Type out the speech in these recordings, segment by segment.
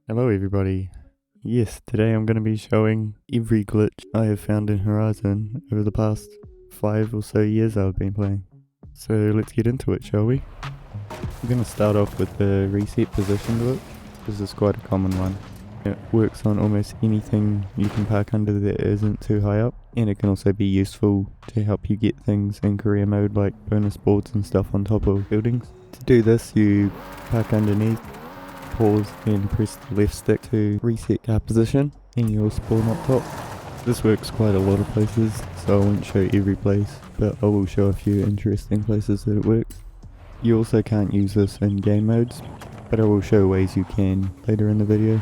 Hello everybody. Yes, today I'm going to be showing every glitch I have found in Horizon over the past 5 or so years I've been playing. So let's get into it, shall we? I'm going to start off with the reset position glitch. This is quite a common one. It works on almost anything you can park under that isn't too high up, and it can also be useful to help you get things in career mode like bonus boards and stuff on top of buildings. To do this, you park underneath, pause and press the left stick to reset car position and you'll spawn up top. This works quite a lot of places, so I won't show every place, but I will show a few interesting places that it works. You also can't use this in game modes, but I will show ways you can later in the video.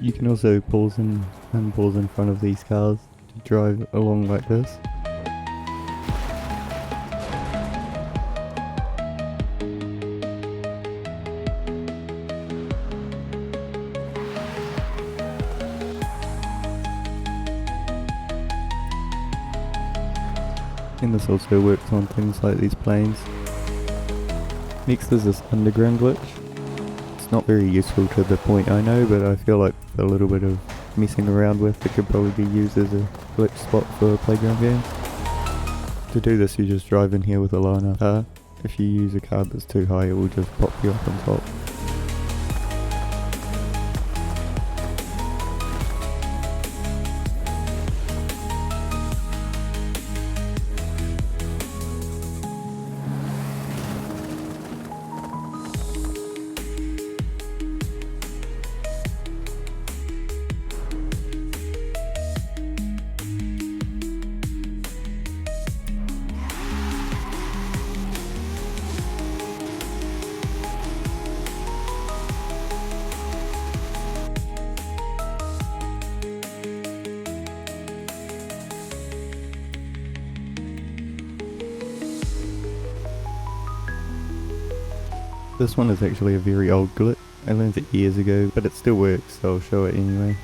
You can also pause and unpause in front of these cars to drive along like this. And this also works on things like these planes. Next is this underground glitch. It's not very useful to the point I know, but I feel like a little bit of messing around with it could probably be used as a glitch spot for playground games. To do this, you just drive in here with a low enough car. If you use a car that's too high, it will just pop you up on top. This one is actually a very old glitch. I learned it years ago, but it still works, so I'll show it anyway.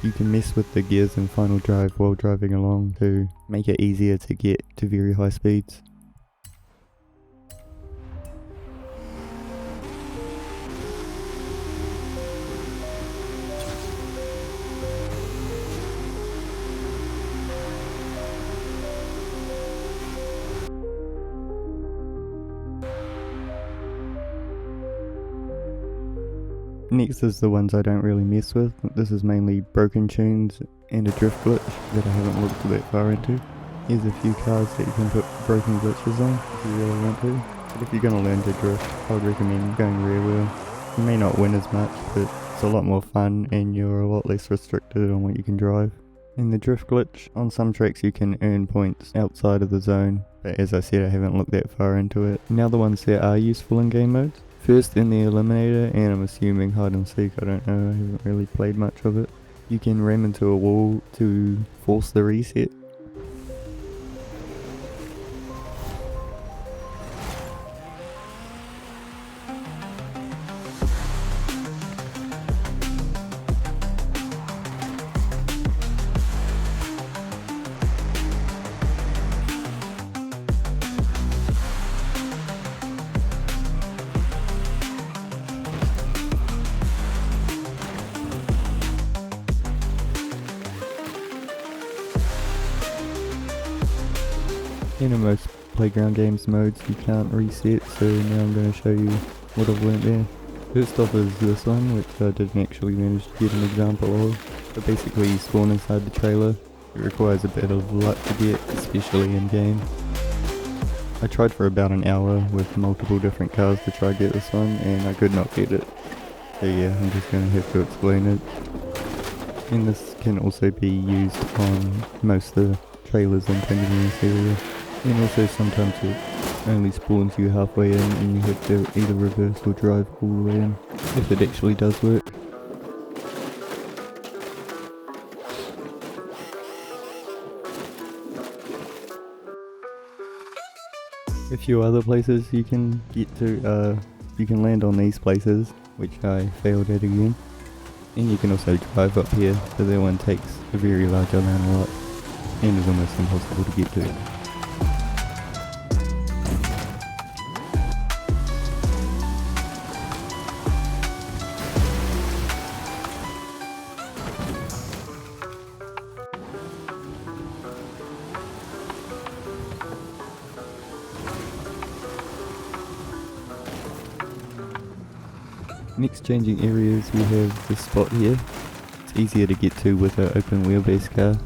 You can mess with the gears in final drive while driving along to make it easier to get to very high speeds. Next is the ones I don't really mess with. This is mainly broken tunes and a drift glitch that I haven't looked that far into. Here's a few cars that you can put broken glitches on if you really want to. But if you're going to learn to drift, I would recommend going rear wheel. You may not win as much, but it's a lot more fun and you're a lot less restricted on what you can drive. In the drift glitch, on some tracks you can earn points outside of the zone, but as I said I haven't looked that far into it. Now the ones that are useful in game modes. First in the eliminator, and I'm assuming hide and seek, I don't know, I haven't really played much of it. You can ram into a wall to force the reset. In most playground games modes you can't reset, so now I'm going to show you what I've learnt there. First off is this one, which I didn't actually manage to get an example of. But basically you spawn inside the trailer. It requires a bit of luck to get, especially in game. I tried for about an hour with multiple different cars to try get this one, and I could not get it. So yeah, I'm just going to have to explain it. And this can also be used on most of the trailers and things in this area. And also sometimes it only spawns you halfway in and you have to either reverse or drive all the way in, if it actually does work. A few other places you can get to, you can land on these places, which I failed at again. And you can also drive up here, but that one takes a very large amount of luck and is almost impossible to get to. Next, changing areas, we have this spot here. It's easier to get to with an open wheelbase car.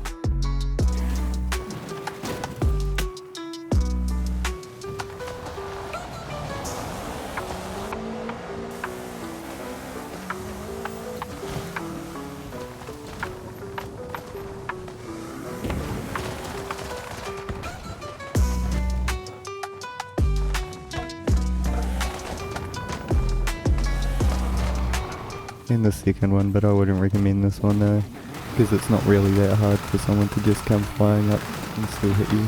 And the second one, but I wouldn't recommend this one though, because it's not really that hard for someone to just come flying up and still hit you.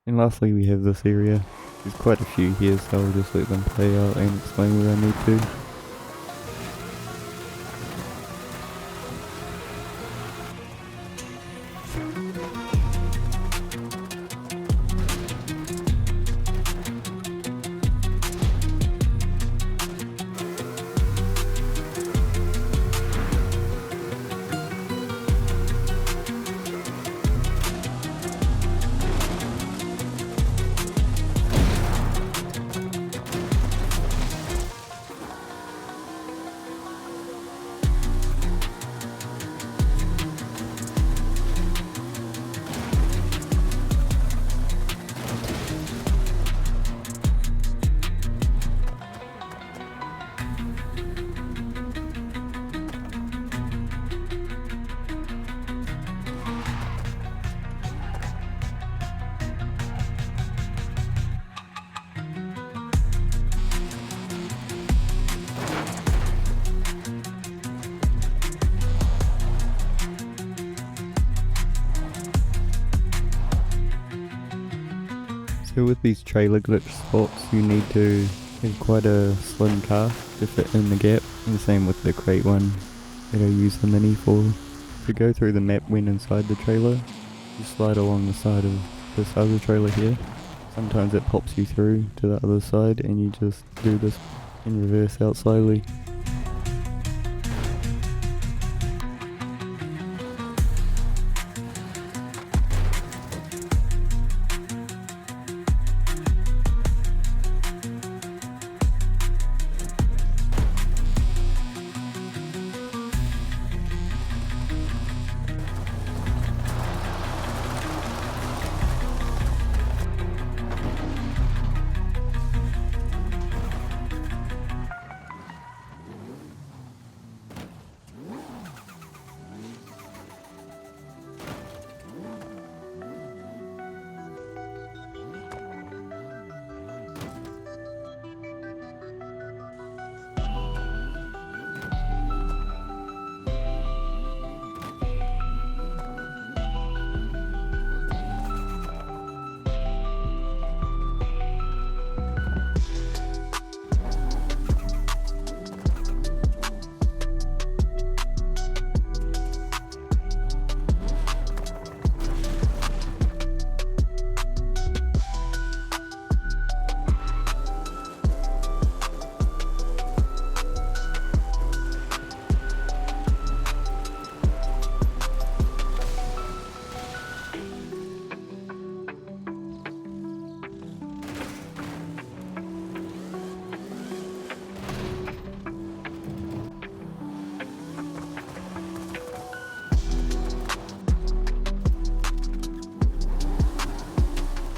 And lastly we have this area. There's quite a few here, so I'll just let them play out and explain where I need to. So with these trailer glitch spots you need to have quite a slim car to fit in the gap, and the same with the crate one that I use the mini for. To go through the map when inside the trailer, you slide along the side of this other trailer here. Sometimes it pops you through to the other side and you just do this in reverse out slowly.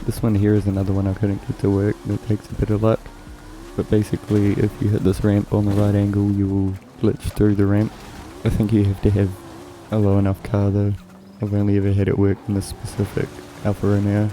This one here is another one I couldn't get to work that takes a bit of luck. But basically, if you hit this ramp on the right angle, you will glitch through the ramp. I think you have to have a low enough car though. I've only ever had it work in this specific Alfa Romeo.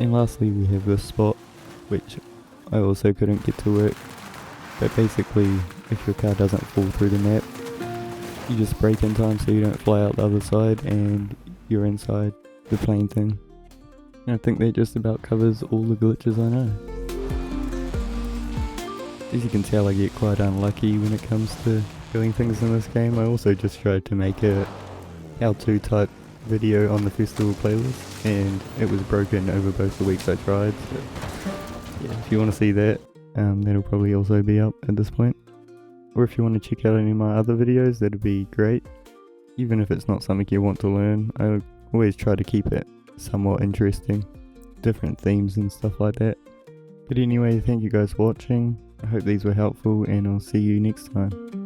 And lastly we have this spot, which I also couldn't get to work, but basically if your car doesn't fall through the map, you just brake in time so you don't fly out the other side and you're inside the plane thing. And I think that just about covers all the glitches I know. As you can tell, I get quite unlucky when it comes to doing things in this game. I also just tried to make a how-to type video on the festival playlist, and it was broken over both the weeks I tried, so yeah, if you want to see that, that'll probably also be up at this point. Or if you want to check out any of my other videos, that'd be great. Even if it's not something you want to learn, I always try to keep it somewhat interesting, different themes and stuff like that. But anyway, thank you guys for watching. I hope these were helpful, and I'll see you next time.